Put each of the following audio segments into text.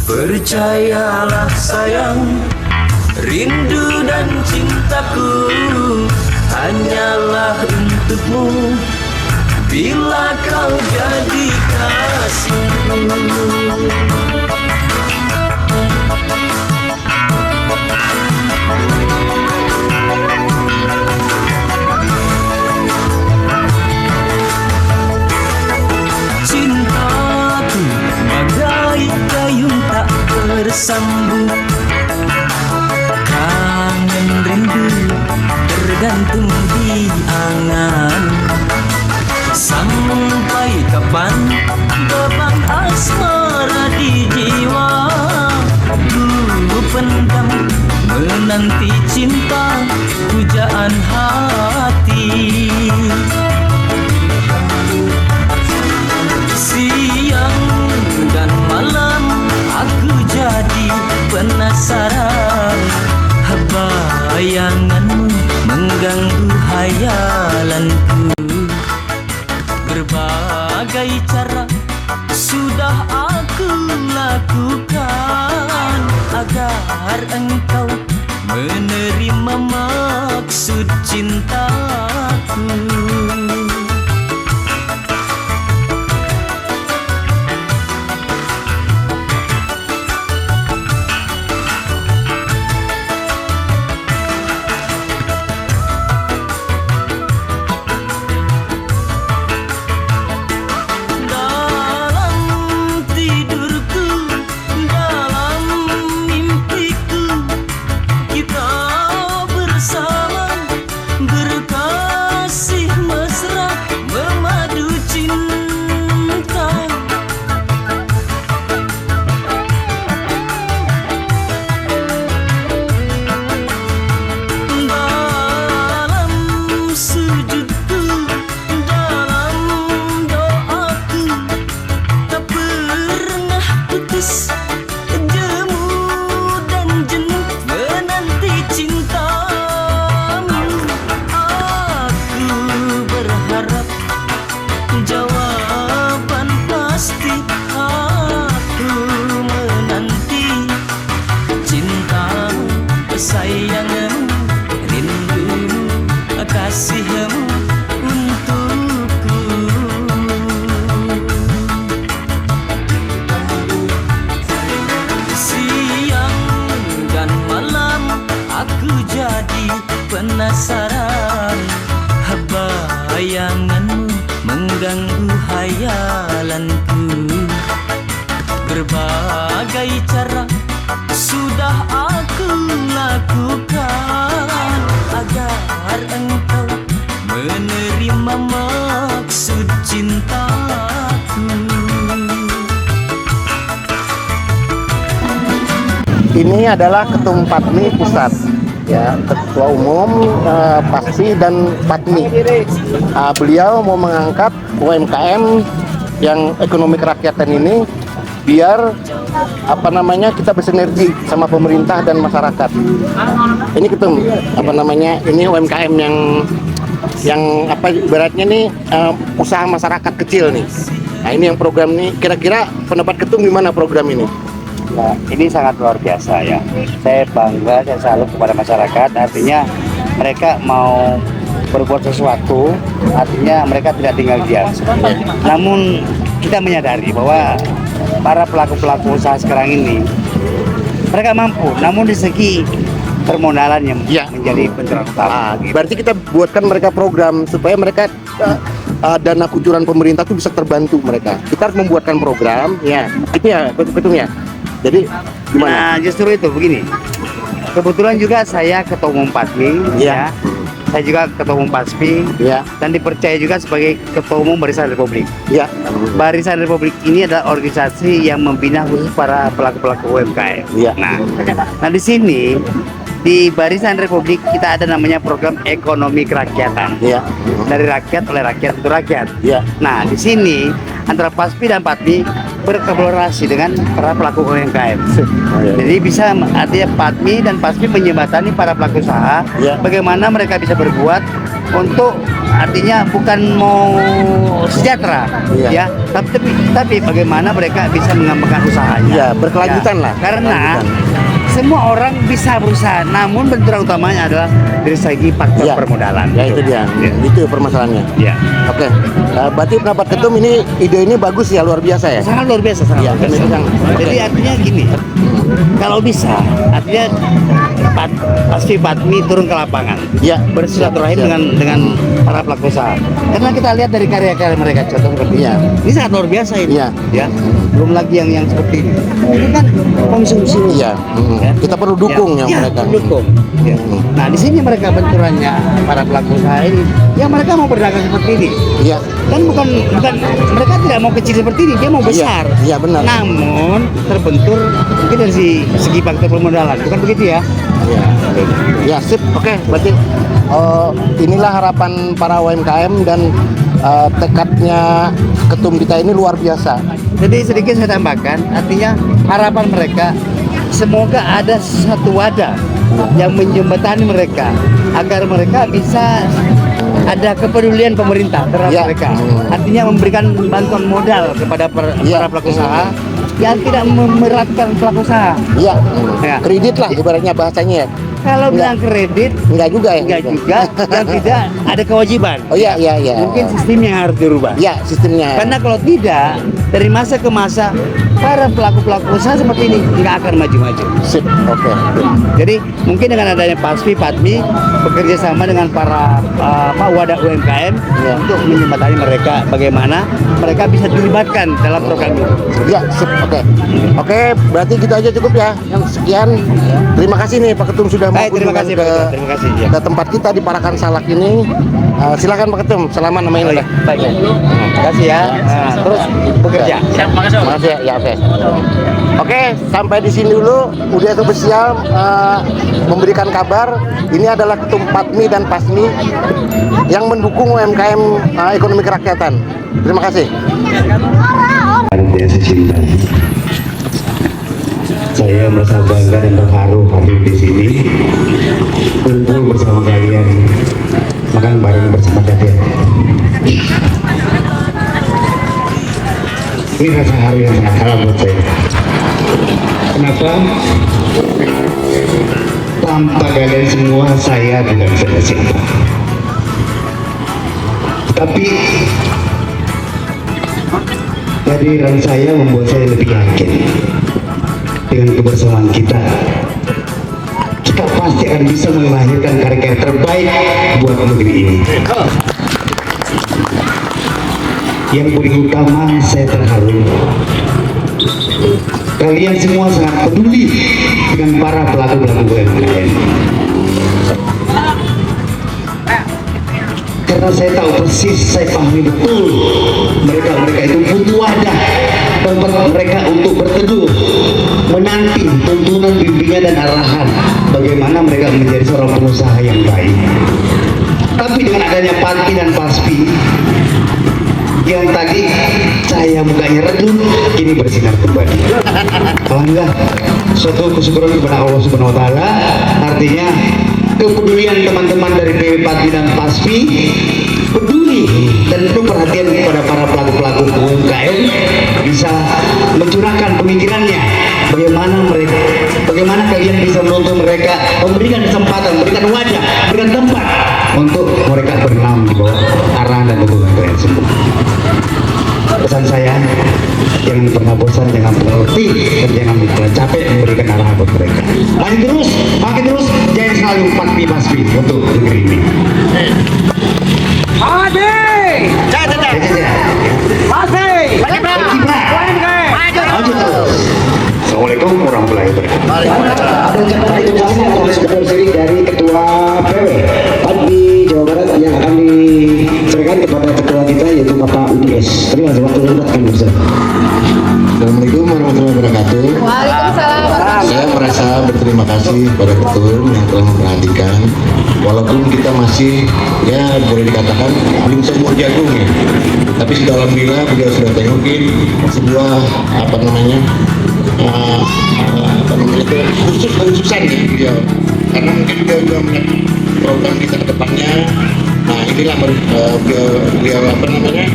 Percayalah sayang, rindu dan cintaku hanyalah untukmu bila kau jadi kasihku. Cintaku bagai gayung tak bersambung, kangen rindu tergantung di angan. Sampai kapan beban asmara di jiwa, ku pendam menanti cinta pujaan hati. Siang dan malam aku jadi penasaran, bayanganmu mengganggu hayalanku. Berbagai cara sudah aku lakukan agar engkau menerima maksud cintaku. Penasaran, bayanganmu mengganggu hayalanku. Berbagai cara sudah aku lakukan agar engkau menerima maksud cintaku. Ini adalah Ketum Patmi Pusat, ya, Ketua Umum PASPI dan Patmi. Beliau mau mengangkat UMKM yang ekonomi kerakyatan ini biar kita bersinergi sama pemerintah dan masyarakat. Ini Ketum ini UMKM yang ibaratnya nih usaha masyarakat kecil nih. Nah, ini yang program ini, kira-kira pendapat Ketum gimana program ini? Nah, ini sangat luar biasa ya. Saya bangga, saya salut kepada masyarakat. Artinya mereka mau berbuat sesuatu, artinya mereka tidak tinggal diam. Namun kita menyadari bahwa para pelaku-pelaku usaha sekarang ini mereka mampu, namun di segi permodalan yang menjadi pencerahan utama. Berarti kita buatkan mereka program supaya mereka dana kucuran pemerintah itu bisa terbantu mereka. Kita harus membuatkan program, ya. Itu ya, Ketum ya. Jadi gimana? Nah, justru itu begini. Kebetulan juga saya Ketua Umum PASPI, ya. Saya juga Ketua Umum PASPI, ya. Dan dipercaya juga sebagai Ketua Umum Barisan Republik. Ya. Barisan Republik ini adalah organisasi yang membina khusus para pelaku-pelaku UMKM. Ya. Nah di sini di Barisan Republik kita ada namanya program ekonomi kerakyatan. Ya. Dari rakyat oleh rakyat untuk rakyat. Ya. Nah di sini antara PASPI dan PATMI berkolaborasi dengan para pelaku UMKM. Jadi bisa artinya PATMI dan PASPI menjembatani para pelaku usaha, bagaimana mereka bisa berbuat untuk artinya bukan mau sejahtera, Iya. ya, tapi bagaimana mereka bisa mengembangkan usahanya. Iya, berkelanjutan Ya, lah. Karena Berkelanjutan. semua orang bisa berusaha, namun benturan utamanya adalah dari segi faktor Iya. permodalan. Ya itu dia, Ya. itu permasalahannya. Ya. Oke, berarti pendapat ketum ini ide ini bagus ya, luar biasa ya. Sangat luar biasa, sangat Iya, luar biasa. memang. Jadi artinya gini, kalau bisa, artinya pasti Patmi turun ke lapangan, Iya. bersilaturahim Siap. dengan para pelaku usaha. Karena kita lihat dari karya-karya mereka, contoh seperti Iya. ini sangat luar biasa ini. Iya. Ya, belum lagi yang seperti ini. Ini kan konsumsi. Iya. Ya. Kita perlu dukung yang mereka. Dukung. Ya. Nah, di sini mereka benturannya para pelaku usaha ini, ya mereka mau berdagang seperti ini. Iya. Dan bukan mereka tidak mau kecil seperti ini, dia mau besar. Iya, benar. Namun terbentur mungkin dari segi faktor permodalan, bukan begitu ya? Iya. Ya, sip. Oke, berarti inilah harapan para UMKM dan tekadnya ketum kita ini luar biasa. Jadi sedikit saya tambahkan, artinya harapan mereka semoga ada satu wadah yang menjembatani mereka agar mereka bisa ada kepedulian pemerintah terhadap Ya. mereka. Artinya memberikan bantuan modal kepada Ya. para pelaku usaha yang tidak memberatkan pelaku usaha. Iya. Ya. Kredit lah ibaratnya bahasanya ya. Kalau Enggak. bilang kredit, Enggak juga ya. enggak juga, dan tidak ada kewajiban. Oh iya, iya, iya. Mungkin sistemnya yang harus dirubah. Ya, sistemnya. Karena kalau tidak, dari masa ke masa, para pelaku-pelaku usaha seperti ini nggak akan maju-maju. Sip. Oke. Jadi mungkin dengan adanya Patmi bekerja sama dengan para wadah UMKM Ya. untuk menjembatani mereka bagaimana mereka bisa dilibatkan dalam program itu. Ya, sip. Oke. Oke, berarti gitu aja cukup ya. Yang sekian. Terima kasih nih Pak Ketum sudah mau Baik, terima kunjungan kasih, ke, Pak Ketum. Terima kasih, ya. ke tempat kita di Parakan Salak ini. Silakan Pak Ketum, selamat namanya lah. Baik, terima kasih ya. Nah, terus bekerja. Terima kasih ya. Ya, oke. Oke, sampai di sini dulu. Udah spesial memberikan kabar. Ini adalah Ketum Patmi dan Pasmi yang mendukung UMKM ekonomi kerakyatan. Terima kasih. Yang saya cintai. Saya merasa bangga dan terharu hadir di sini, kumpul bersama kalian, makan bareng bersama kalian. Ini rasa haru yang sangat harum buat saya. Kenapa? Tanpa kalian semua saya tidak bisa ke sini. Tapi kehadiran saya membuat saya lebih yakin dengan kebersamaan kita pasti akan bisa melahirkan karya terbaik buat negeri ini. Yang paling utama saya terharu kalian semua sangat peduli dengan para pelaku-pelaku UMKM. Karena saya tahu persis, saya pahami betul mereka itu butuh wadah tempat mereka untuk berteduh, menanti tuntunan bimbingan dan arahan bagaimana mereka menjadi seorang pengusaha yang baik. Tapi dengan adanya Patmi dan Pasmi yang tadi saya mukanya redup, kini bersinar kembali. Alhamdulillah, suatu kesyukuran kepada Allah Subhanahu Wa Taala. Artinya kepedulian teman-teman dari PW Patmi dan Pasmi peduli dan penuh perhatian kepada para pelaku-pelaku UMKM bisa mencurahkan pemikirannya bagaimana kalian bisa menuntun mereka, memberikan kesempatan, memberikan wajah, memberikan tempat untuk mereka bernaung di bawah arahan dan dukungan kalian semua. Pesan saya, jangan pernah bosan, jangan pernah letih, dan jangan pernah capek memberikan arahan buat mereka. Maju terus, makin terus, jangan selalu Patmi Pasmi untuk negeri ini. Assalamualaikum warahmatullahi wabarakatuh. Ada ucapan terima kasih atas sponsoring dari Ketua PW Patmi Jawa Barat yang akan diberikan kepada ketua kita yaitu Bapak UDS. Terima kasih waktu yang kami bersama. Assalamualaikum warahmatullahi wabarakatuh. Waalaikumsalam. Saya merasa berterima kasih kepada ketum yang telah memperhatikan, walaupun kita masih ya boleh dikatakan belum semua jagung ya, tapi sudah alhamdulillah beliau sudah tengokin sebuah apa namanya itu khususan gitu beliau, karena mungkin beliau juga melihat program kita ke depannya Nah inilah beliau apa namanya,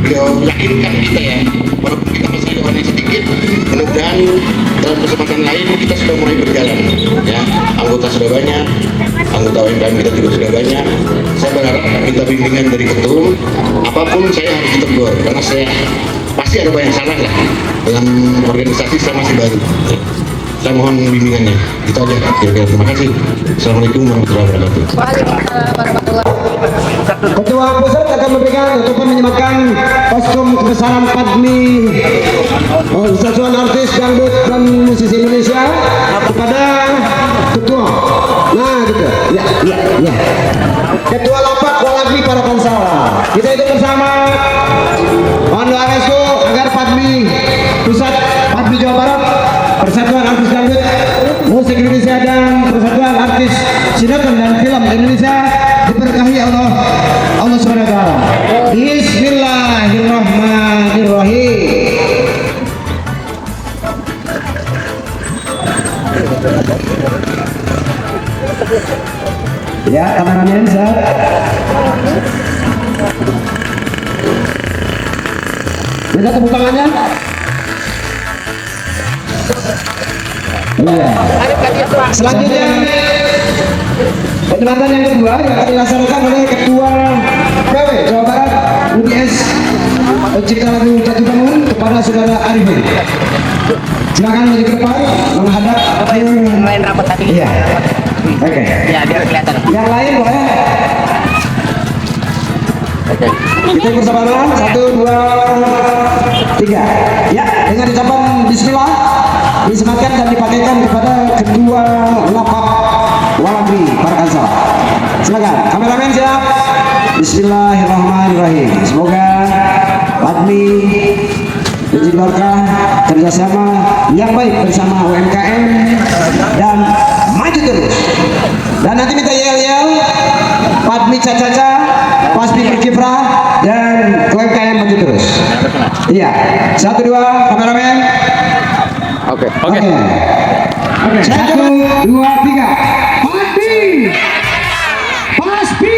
beliau yakinkan kita ya, walaupun kita masih orang yang sedikit, mudah-mudahan dalam kesempatan lain kita sudah mulai berjalan ya, anggota sudah banyak, anggota UMKM kita juga sudah banyak. Saya berharap minta bimbingan dari ketum, apapun saya harus ditegur karena saya pasti ada banyak salah lah dalam organisasi, saya masih baru. Saya mohon bimbingannya. Itu aja kira-kira. Terima kasih. Assalamualaikum warahmatullahi wabarakatuh. Ketua pusat akan memberikan ataupun menyematkan kostum kebesaran PADMI Persatuan Artis Dangdut dan Musisi Indonesia kepada ketua. Nah gitu. Ya. Ketua Lapak Walagri para Pansala. Kita itu bersama. Mohon doa restu agar PADMI Pusat PADMI Jawa Barat, Persatuan Artis Dangdut Musik Indonesia dan Persatuan Artis Sinetron dan Film Indonesia diberkahi Allah Subhanahu wa taala. Bismillahirrahmanirrahim. Ya, kameramen Zat. Minta tepuk tangannya. Iya. Selanjutnya penjelasan yang kedua yang akan dilaksanakan oleh Ketua PW Jawa Barat UDS Pencipta Lagu Jatuh Bangun kepada Saudara Arifin. Silakan maju ke depan menghadap main rapat tadi. Iya. Oke. Ya, biar kelihatan. Yang lain boleh. Oke. Kita bersama-sama 1, 2, 3. Ya, dengan ucapan Bismillah disematkan dan dipakaikan kepada Ketua Lapak Walagri para Pansala. Silakan, kameramen siap. Bismillahirrahmanirrahim. Semoga PADMI rezeki berkah, kerjasama yang baik bersama UMKM dan maju terus. Dan nanti minta yel-yel PADMI Caca-Caca, PASMI berkiprah, dan UMKM maju terus. Iya, 1, 2, kameramen. Oke. 1, 2, 3. PADMI, PASMI,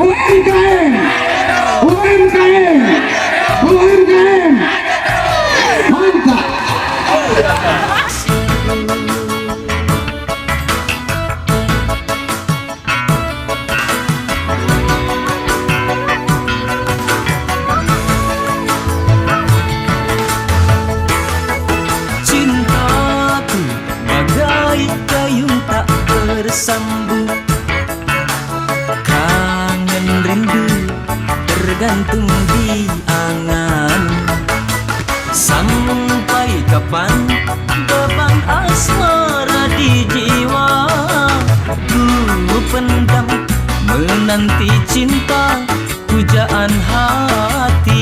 UMKM, mantap. Cintaku bagai gayung tak bersambung, kangen rindu tergantung di angan. Sampai kapan beban asmara di jiwa, ku pendam menanti cinta pujaan hati.